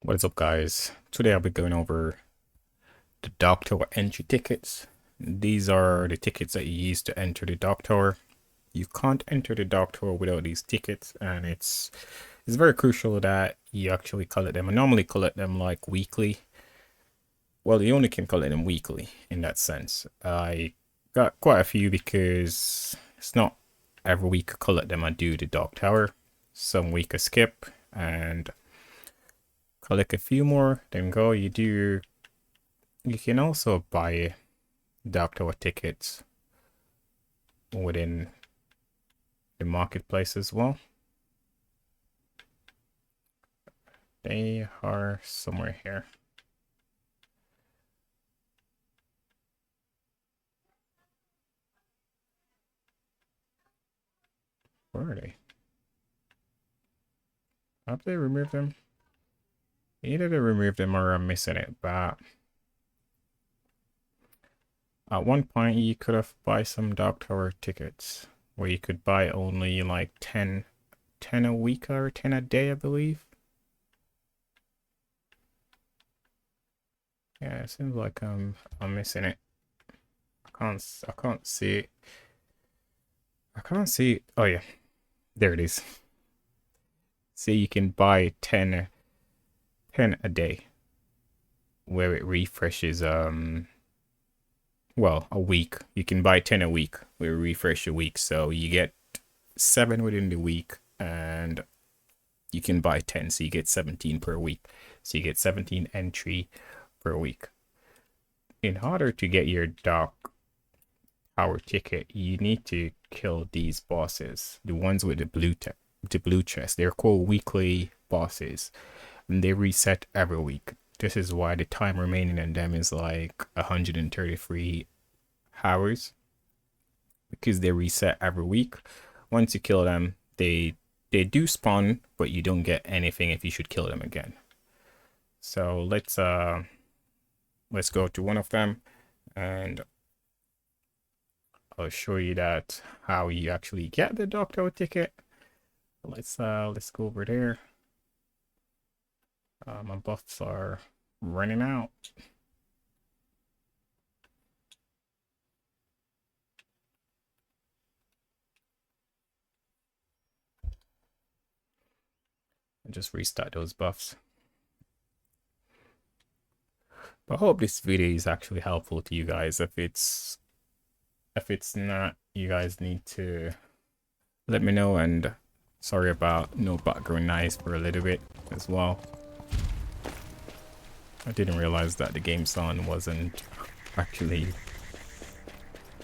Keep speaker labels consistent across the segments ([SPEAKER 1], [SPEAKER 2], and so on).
[SPEAKER 1] What is up, guys? Today I'll be going over the Dark Tower entry tickets. These are the tickets that you use to enter the Dark Tower. You can't enter the Dark Tower without these tickets, and it's very crucial that you actually collect them. I normally collect them like weekly. Well, you only can collect them weekly in that sense. I got quite a few because it's not every week I collect them. I do the Dark Tower. Some week I skip and collect a few more, then go. You can also buy Dark Tower tickets within the marketplace as well. They are somewhere here. Where are they? Have they removed them? Either they removed them or I'm missing it, but at one point you could have buy some Dark Tower tickets where you could buy only like 10 a week or 10 a day, I believe. Yeah, it seems like I'm missing it. I can't see it. I can't see it. Oh yeah, there it is. See, you can buy 10 a day where it refreshes well, a week. You can buy 10 a week where it refresh a week, so you get 7 within the week and you can buy 10, so you get 17 per week. So you get 17 entry per week. In order to get your Dark Tower ticket, you need to kill these bosses, the ones with the blue chest. They're called weekly bosses, and they reset every week. This is why the time remaining in them is like 133 hours, because they reset every week. Once you kill them, they do spawn, but you don't get anything if you should kill them again. So let's go to one of them and I'll show you that how you actually get the Dark Tower ticket. Let's go over there. My buffs are running out. And just restart those buffs. But I hope this video is actually helpful to you guys. If it's not, you guys need to let me know, and sorry about no background noise for a little bit as well. I didn't realize that the game sound wasn't actually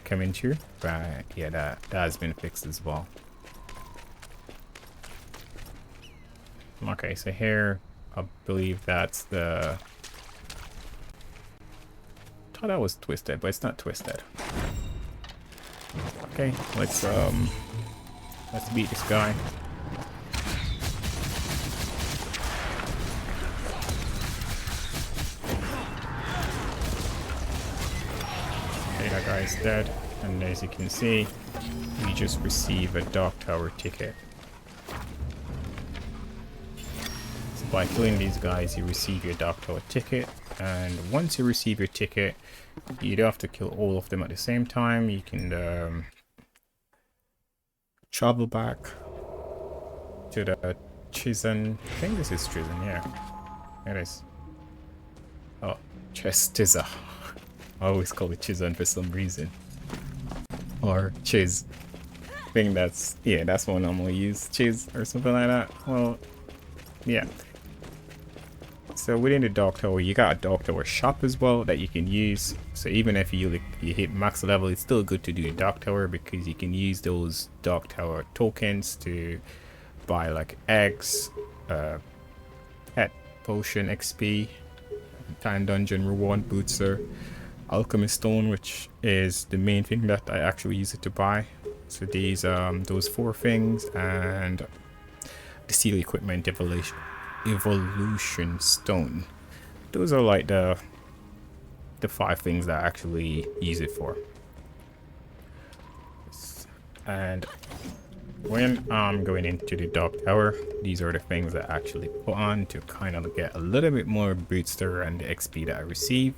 [SPEAKER 1] coming through, but yeah, that has been fixed as well. Okay, so here I believe that's the, I thought that was twisted, but it's not twisted. Okay, let's beat this guy. Okay, that guy's dead, and as you can see, we just receive a Dark Tower ticket. So by killing these guys, you receive your Dark Tower ticket, and once you receive your ticket, you don't have to kill all of them at the same time. You can travel back to the Chizen. I think this is Chizen, yeah. It is. Oh, Chestiza. I always call it Chizen for some reason. Or Chiz. I think that's, yeah, that's what I normally use. Chiz or something like that. Well, yeah. So within the Dark Tower, you got a Dark Tower shop as well that you can use. So even if you hit max level, it's still good to do the Dark Tower because you can use those Dark Tower tokens to buy like eggs, pet potion XP, time dungeon reward booster, alchemist stone, which is the main thing that I actually use it to buy. So these those 4 things, and the seal equipment evolution stone. Those are like the 5 things that I actually use it for. And When I'm going into the dark tower, these are the things I actually put on to kind of get a little bit more booster and the XP that I receive.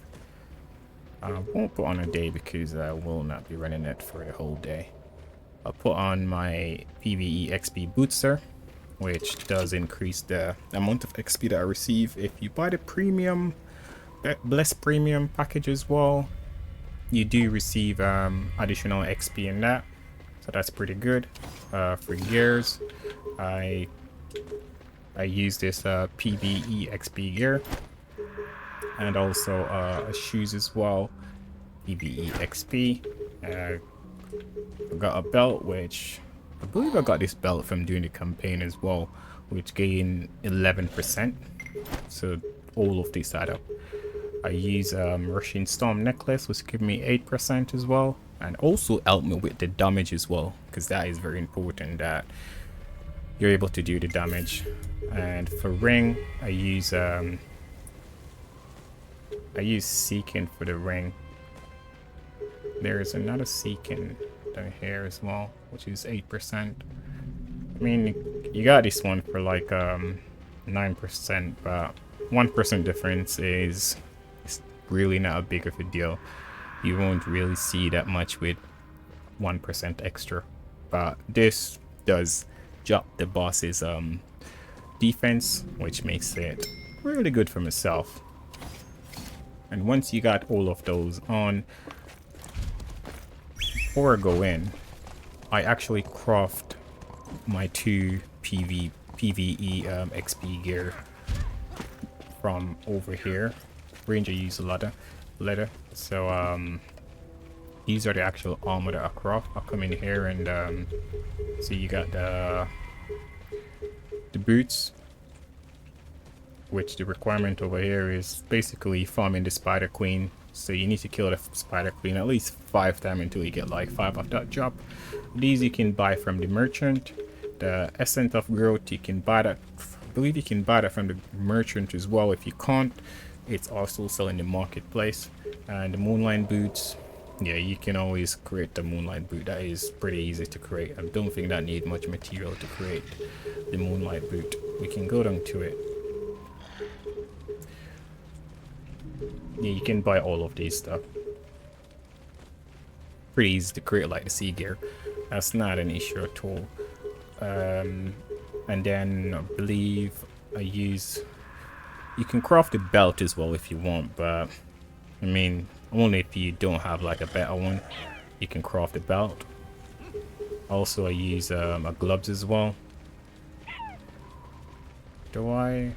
[SPEAKER 1] I won't put on a day because I will not be running it for the whole day. I'll put on my PvE XP booster, which does increase the amount of XP that I receive. If you buy the premium, Bless premium package as well, you do receive additional XP in that. So that's pretty good. For gears, I use this PvE XP gear, and also shoes as well, PvE XP. I got a belt, which I believe I got this belt from doing the campaign as well, which gain 11%. So all of these add up. I use Rushing Storm necklace, which give me 8% as well, and also help me with the damage as well, because that is very important that you're able to do the damage. And for ring, I use Seeking for the ring. There is another Seeking down here as well, which is 8%. I mean, you got this one for like 9%, but 1% difference is really not a big of a deal. You won't really see that much with 1% extra, but this does drop the boss's defense, which makes it really good for myself. And once you got all of those on, before I go in, I actually craft my 2 PvE XP gear from over here. Ranger use a lot of leather, so these are the actual armor that I craft. I'll come in here and so you got the boots, which the requirement over here is basically farming the spider queen. So you need to kill the spider queen at least 5 times until you get like 5 of that job. These you can buy from the merchant. The essence of growth, you can buy that, I believe you can buy that from the merchant as well. If you can't, it's also selling in the marketplace. And the moonlight boots, yeah, you can always create the moonlight boot. That is pretty easy to create. I don't think that need much material to create the moonlight boot. We can go down to it. Yeah, you can buy all of these stuff. Pretty easy to create like the sea gear. That's not an issue at all. And then I believe you can craft a belt as well if you want, but I mean only if you don't have like a better one. You can craft a belt. Also I use a gloves as well. Do I?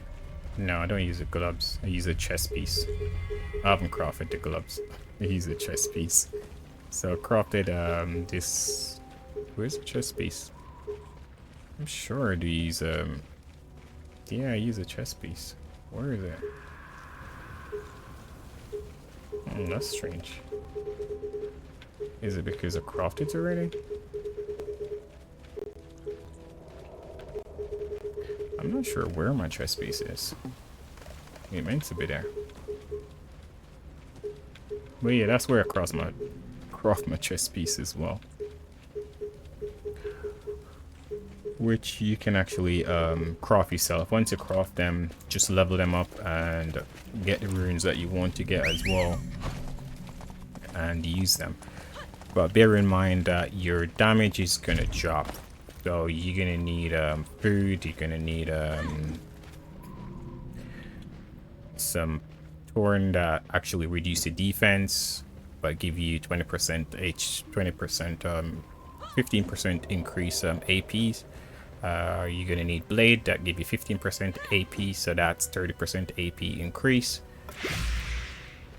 [SPEAKER 1] No, I don't use the gloves. I use a chest piece. I haven't crafted the gloves. I use a chest piece. So I crafted this. Where's the chest piece? I'm sure I do use yeah, I use a chest piece. Where is it? That's strange. Is it because I crafted it already? I'm not sure where my chest piece is. It meant to be there. But yeah, that's where I craft my chest piece as well. Which you can actually craft yourself. Once you craft them, just level them up and get the runes that you want to get as well, and use them. But bear in mind that your damage is gonna drop, so you're gonna need food. You're gonna need some torn that actually reduce the defense but give you 20% 15% increase APs. You're gonna need blade that give you 15% AP, so that's 30% AP increase,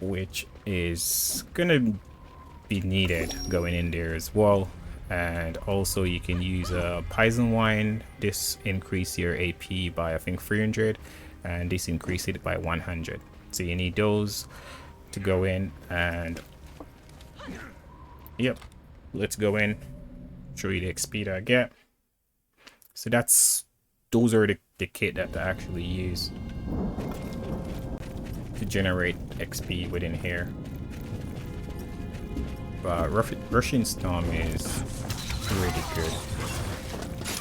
[SPEAKER 1] which is gonna be needed going in there as well. And also you can use a poison wine. This increase your AP by I think 300, and this increase it by 100. So you need those to go in. And yep, let's go in, show you the XP that I get. So those are the kit that I actually use to generate XP within here. But Rushing Storm is really good.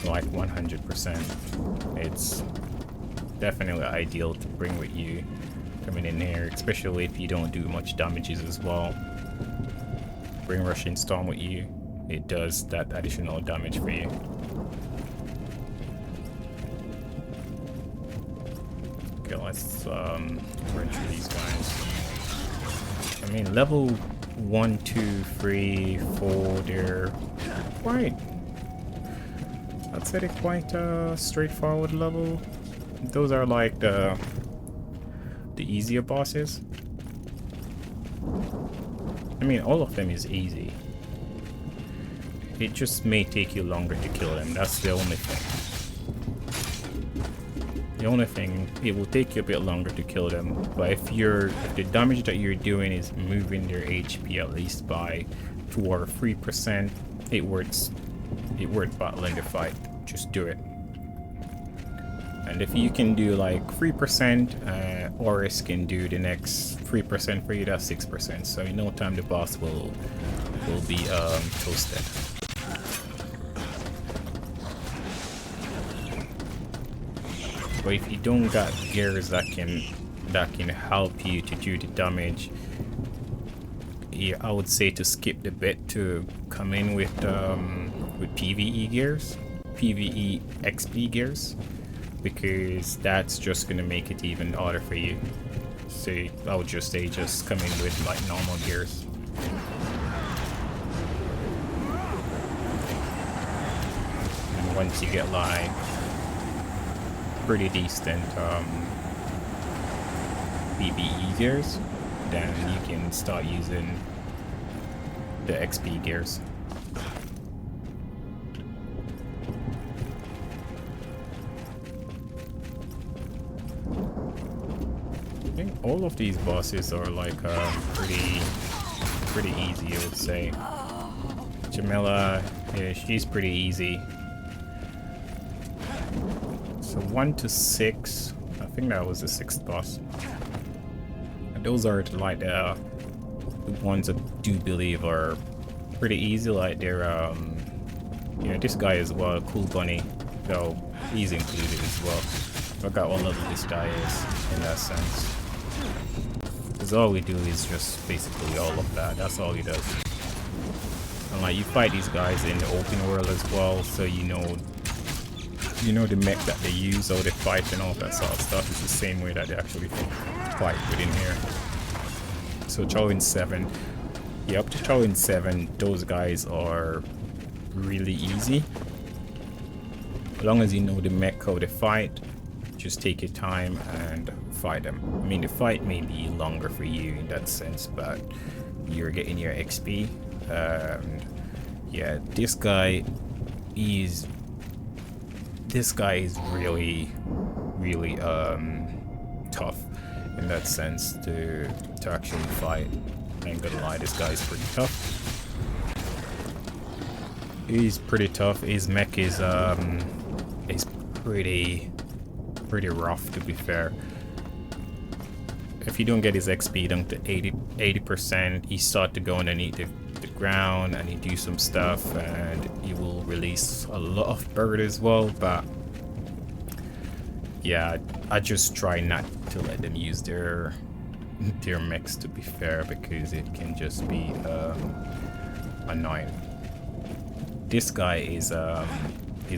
[SPEAKER 1] like 100%. It's definitely ideal to bring with you coming in here, especially if you don't do much damages as well. Bring Rushing Storm with you, it does that additional damage for you. Okay, let's run through these guys. I mean, level 1, 2, 3, 4, they're quite, I'd say they're quite straightforward level. Those are like the easier bosses. I mean, all of them is easy. It just may take you longer to kill them. That's the only thing. The only thing, it will take you a bit longer to kill them, but if the damage that you're doing is moving their HP at least by 2 or 3%, it worth battling the fight. Just do it. And if you can do like 3%, Oris can do the next 3% for you, that's 6%. So in no time the boss will be toasted. But if you don't got gears that can help you to do the damage, yeah, I would say to skip the bit to come in with PvE gears, PvE XP gears, because that's just gonna make it even harder for you. So I would just say just come in with like normal gears. And once you get like pretty decent PvE gears, then you can start using the XP gears. I think all of these bosses are like pretty easy, I would say. Jamila, yeah, she's pretty easy. So 1 to 6, I think that was the 6th boss. And those are like the ones I do believe are pretty easy. Like they're you know, this guy as well, Cool Bunny, so he's included as well. I forgot what level this guy is in that sense. Because all we do is just basically all of that. That's all he does. And like you fight these guys in the open world as well, so you know the mech that they use, how they fight and all that sort of stuff is the same way that they actually fight within here. So Chowin 7, yeah, up to Chowin 7, those guys are really easy. As long as you know the mech, how they fight, just take your time and fight them. I mean, the fight may be longer for you in that sense, but you're getting your XP. Yeah, this guy is really tough in that sense to actually fight. I ain't gonna lie, this guy is pretty tough. He's pretty tough. His mech is pretty rough, to be fair. If you don't get his XP down to 80%, he start to go underneath the ground and he do some stuff, and he will release a lot of bird as well. But yeah, I just try not to let them use their mechs, to be fair, because it can just be annoying. This guy is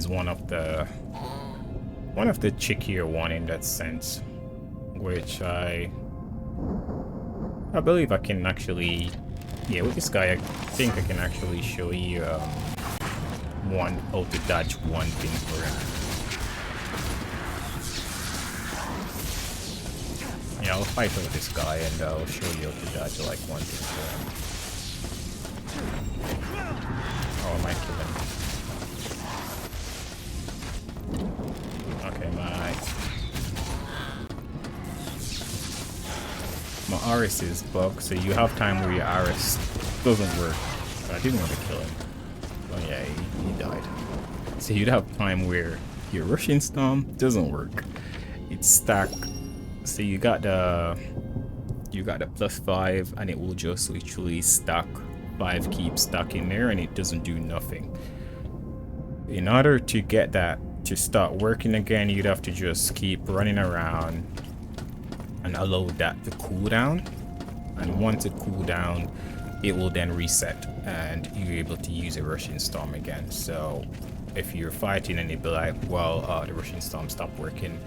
[SPEAKER 1] one of the trickier one in that sense, which I believe I can actually, yeah, with this guy I think I can actually show you how to dodge one thing for him. Yeah, I'll fight with this guy and I'll show you how to dodge like one thing for him. Oh, I might kill him. Okay, my Aris is bugged, so you have time where your Aris doesn't work. I didn't want to kill him. Oh yeah, he died. So you'd have time where your Rushing Storm doesn't work. It's stuck. So you got the +5, and it will just literally stack 5, keep stuck in there, and it doesn't do nothing. In order to get that to start working again, you'd have to just keep running around and allow that to cool down. And once it cool down, it will then reset and you're able to use a rushing storm again. So if you're fighting and it'd be like, well, the rushing storm stopped working,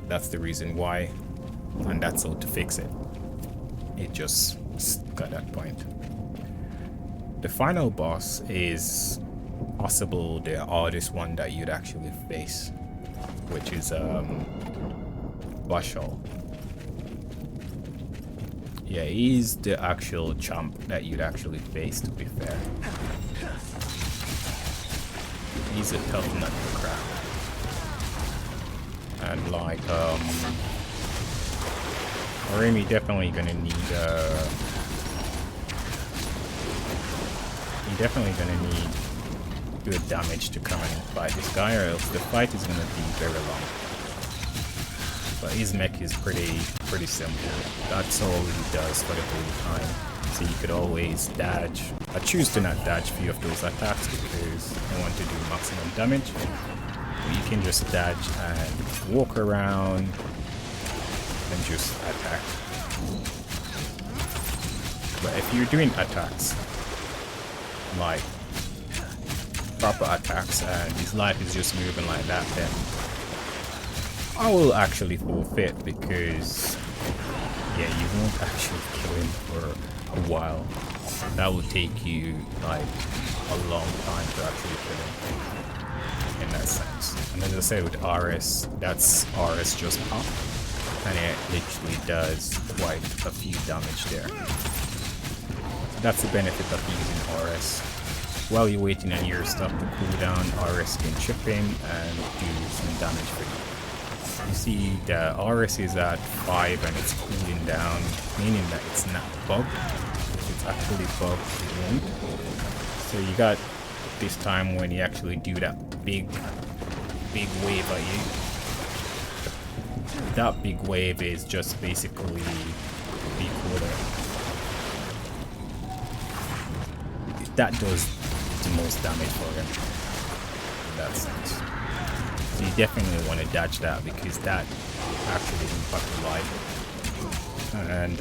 [SPEAKER 1] that's the reason why, and that's how to fix it. It just got that point. The final boss is possible the hardest one that you'd actually face, which is Bashal. Yeah, he's the actual chump that you'd actually face, to be fair. He's a tough nut to crack. And like, Remy definitely gonna need, you're definitely gonna need good damage to come and fight this guy, or else the fight is gonna be very long. But his mech is pretty simple. That's all he does for the whole time. So you could always dodge. I choose to not dodge a few of those attacks because I want to do maximum damage. But you can just dodge and walk around and just attack. But if you're doing attacks, like proper attacks, and his life is just moving like that, then I will actually forfeit, because yeah, you won't actually kill him for a while. That will take you like a long time to actually kill him in that sense. And as I said with RS, that's RS just pop, and it literally does quite a few damage there. That's the benefit of using RS. While you're waiting on your stuff to cool down, RS can chip in and do some damage for you. You see the RS is at 5 and it's cooling down, meaning that it's not bugged. If it's actually bugged, it won't. So you got this time when you actually do that big wave at you. That big wave is just basically the cooler. That does the most damage for him in that sense. So you definitely want to dodge that, because that actually impacts your life. And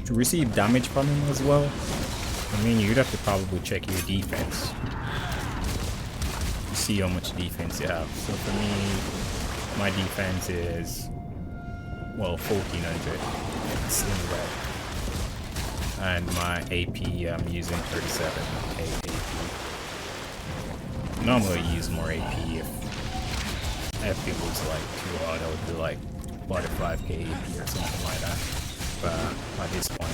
[SPEAKER 1] to receive damage from him as well, I mean, you'd have to probably check your defense to see how much defense you have. So for me, my defense is, well, 1400. It's in red. And my AP, I'm using 37k AP. Normally I use more AP if it was like too hard. I would do like 45k AP or something like that. But at this point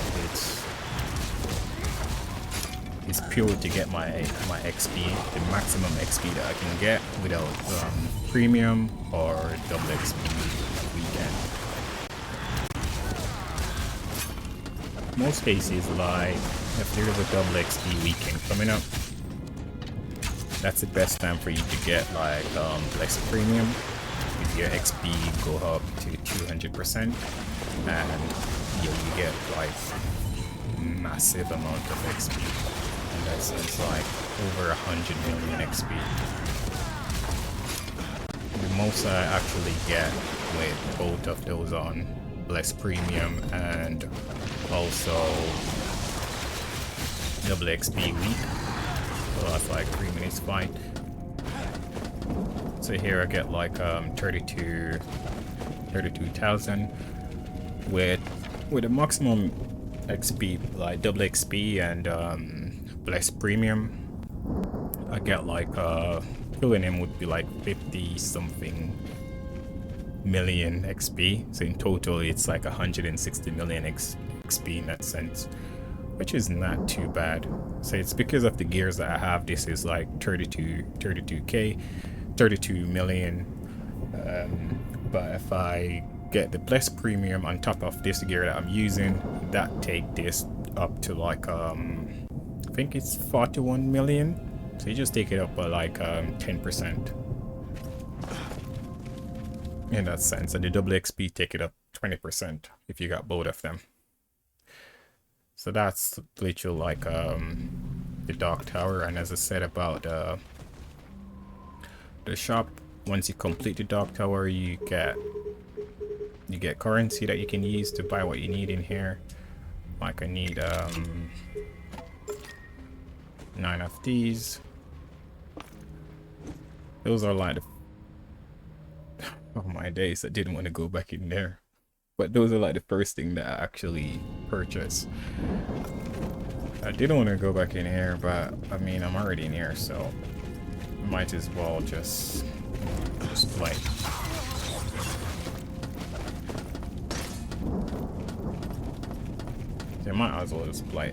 [SPEAKER 1] it's pure to get my XP, the maximum XP that I can get without premium or double XP weekend. Most cases, like if there is a double XP weekend coming up, that's the best time for you to get like Blessed Premium. If your XP go up to 200%, and you get like massive amount of XP. And that's it's like over 100 million XP. The most I actually get with both of those on Blessed Premium and also double XP week. So that's like 3 minutes fight. So here I get like 32,000 with a maximum XP, like double XP and Blessed Premium. I get like killing him would be like 50 something million XP. So in total it's like 160 million XP in that sense, which is not too bad. So it's because of the gears that I have. This is like 32k, 32 million. But if I get the Blessed Premium on top of this gear that I'm using, that take this up to like I think it's 41 million. So you just take it up by like 10% in that sense, and the double XP take it up 20% if you got both of them. So that's literally like the Dark Tower. And as I said about the shop. Once you complete the dark tower, you get currency that you can use to buy what you need in here. Like I need 9 of these. Those are like the oh my days, I didn't want to go back in there. But those are like the first thing that I actually purchased. I didn't want to go back in here, but I mean I'm already in here, so might as well just play. So might as well just play.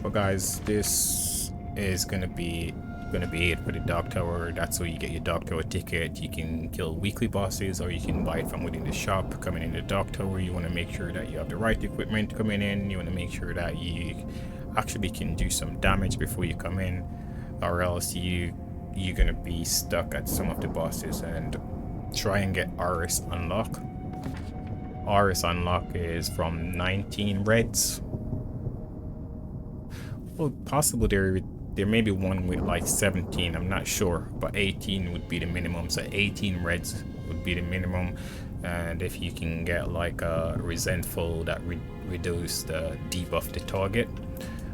[SPEAKER 1] But guys, this is gonna be it for the dark tower. That's where you get your dark tower ticket. You can kill weekly bosses, or you can buy it from within the shop. Coming in the dark tower, you want to make sure that you have the right equipment coming in. You want to make sure that you actually can do some damage before you come in, or else you're gonna be stuck at some of the bosses. And try and get RS unlock. RS unlock is from 19 reds. Well, possibly there may be one with like 17, I'm not sure, but 18 would be the minimum. So 18 reds would be the minimum. And if you can get like a resentful that reduce the debuff the target,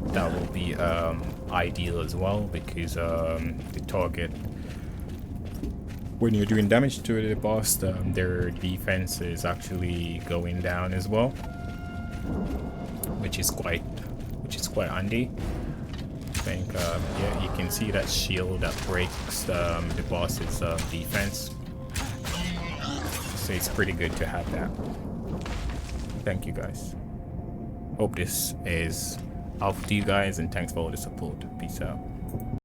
[SPEAKER 1] that will be ideal as well, because the target, when you're doing damage to the boss, their defense is actually going down as well, which is quite handy. I think yeah, you can see that shield that breaks the boss's defense, so it's pretty good to have that. Thank you guys, hope this is helpful to you guys, and thanks for all the support. Peace out.